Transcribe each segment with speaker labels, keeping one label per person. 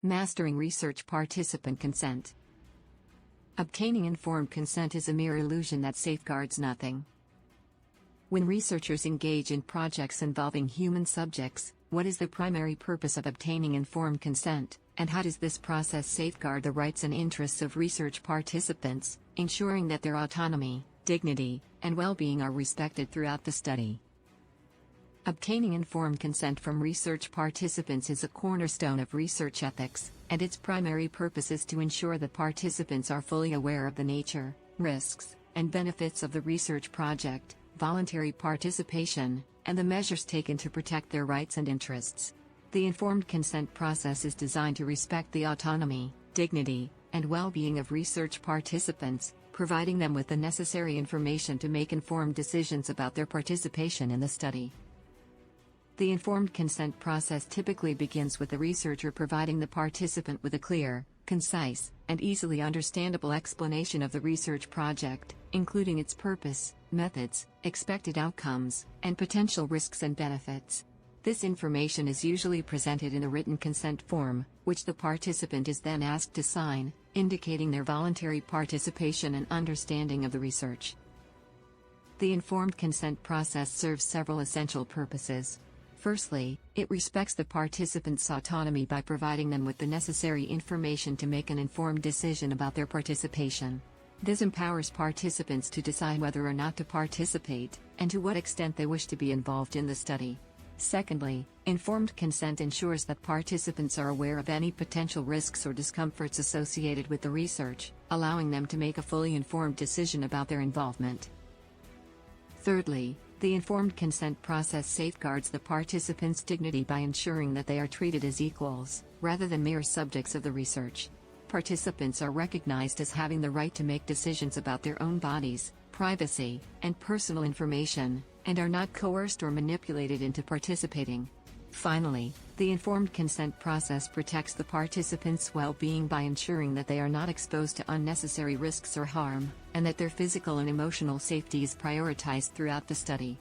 Speaker 1: Mastering research participant consent. Obtaining informed consent is a mere illusion that safeguards nothing. When researchers engage in projects involving human subjects, what is the primary purpose of obtaining informed consent, and how does this process safeguard the rights and interests of research participants, ensuring that their autonomy, dignity, and well-being are respected throughout the study? Obtaining informed consent from research participants is a cornerstone of research ethics, and its primary purpose is to ensure that participants are fully aware of the nature, risks, and benefits of the research project, voluntary participation, and the measures taken to protect their rights and interests. The informed consent process is designed to respect the autonomy, dignity, and well-being of research participants, providing them with the necessary information to make informed decisions about their participation in the study. The informed consent process typically begins with the researcher providing the participant with a clear, concise, and easily understandable explanation of the research project, including its purpose, methods, expected outcomes, and potential risks and benefits. This information is usually presented in a written consent form, which the participant is then asked to sign, indicating their voluntary participation and understanding of the research. The informed consent process serves several essential purposes. Firstly, it respects the participants' autonomy by providing them with the necessary information to make an informed decision about their participation. This empowers participants to decide whether or not to participate, and to what extent they wish to be involved in the study. Secondly, informed consent ensures that participants are aware of any potential risks or discomforts associated with the research, allowing them to make a fully informed decision about their involvement. Thirdly, the informed consent process safeguards the participants' dignity by ensuring that they are treated as equals, rather than mere subjects of the research. Participants are recognized as having the right to make decisions about their own bodies, privacy, and personal information, and are not coerced or manipulated into participating. Finally, the informed consent process protects the participants' well-being by ensuring that they are not exposed to unnecessary risks or harm, and that their physical and emotional safety is prioritized throughout the study.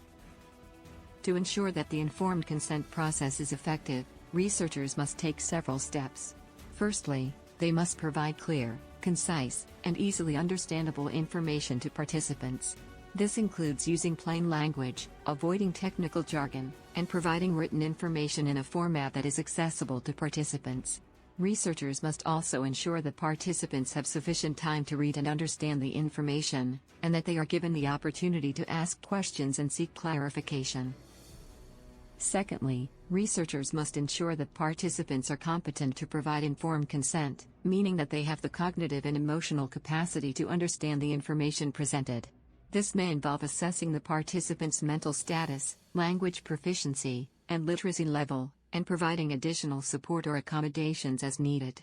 Speaker 1: To ensure that the informed consent process is effective, researchers must take several steps. Firstly, they must provide clear, concise, and easily understandable information to participants. This includes using plain language, avoiding technical jargon, and providing written information in a format that is accessible to participants. Researchers must also ensure that participants have sufficient time to read and understand the information, and that they are given the opportunity to ask questions and seek clarification. Secondly, researchers must ensure that participants are competent to provide informed consent, meaning that they have the cognitive and emotional capacity to understand the information presented. This may involve assessing the participants' mental status, language proficiency, and literacy level, and providing additional support or accommodations as needed.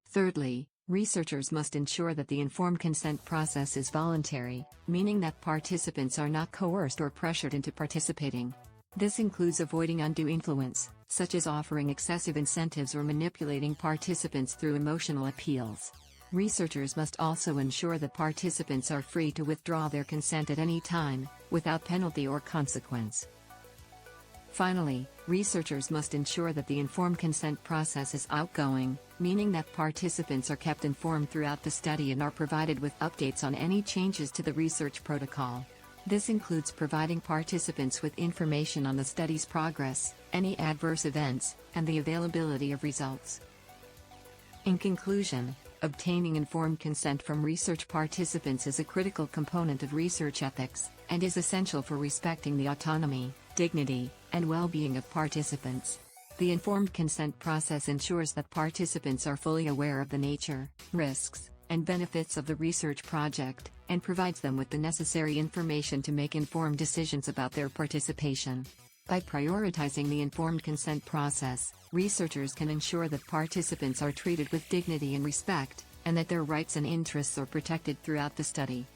Speaker 1: Thirdly, researchers must ensure that the informed consent process is voluntary, meaning that participants are not coerced or pressured into participating. This includes avoiding undue influence, such as offering excessive incentives or manipulating participants through emotional appeals. Researchers must also ensure that participants are free to withdraw their consent at any time, without penalty or consequence. Finally, researchers must ensure that the informed consent process is outgoing, meaning that participants are kept informed throughout the study and are provided with updates on any changes to the research protocol. This includes providing participants with information on the study's progress, any adverse events, and the availability of results. In conclusion, obtaining informed consent from research participants is a critical component of research ethics, and is essential for respecting the autonomy, dignity, and well-being of participants. The informed consent process ensures that participants are fully aware of the nature, risks, and benefits of the research project, and provides them with the necessary information to make informed decisions about their participation. By prioritizing the informed consent process, researchers can ensure that participants are treated with dignity and respect, and that their rights and interests are protected throughout the study.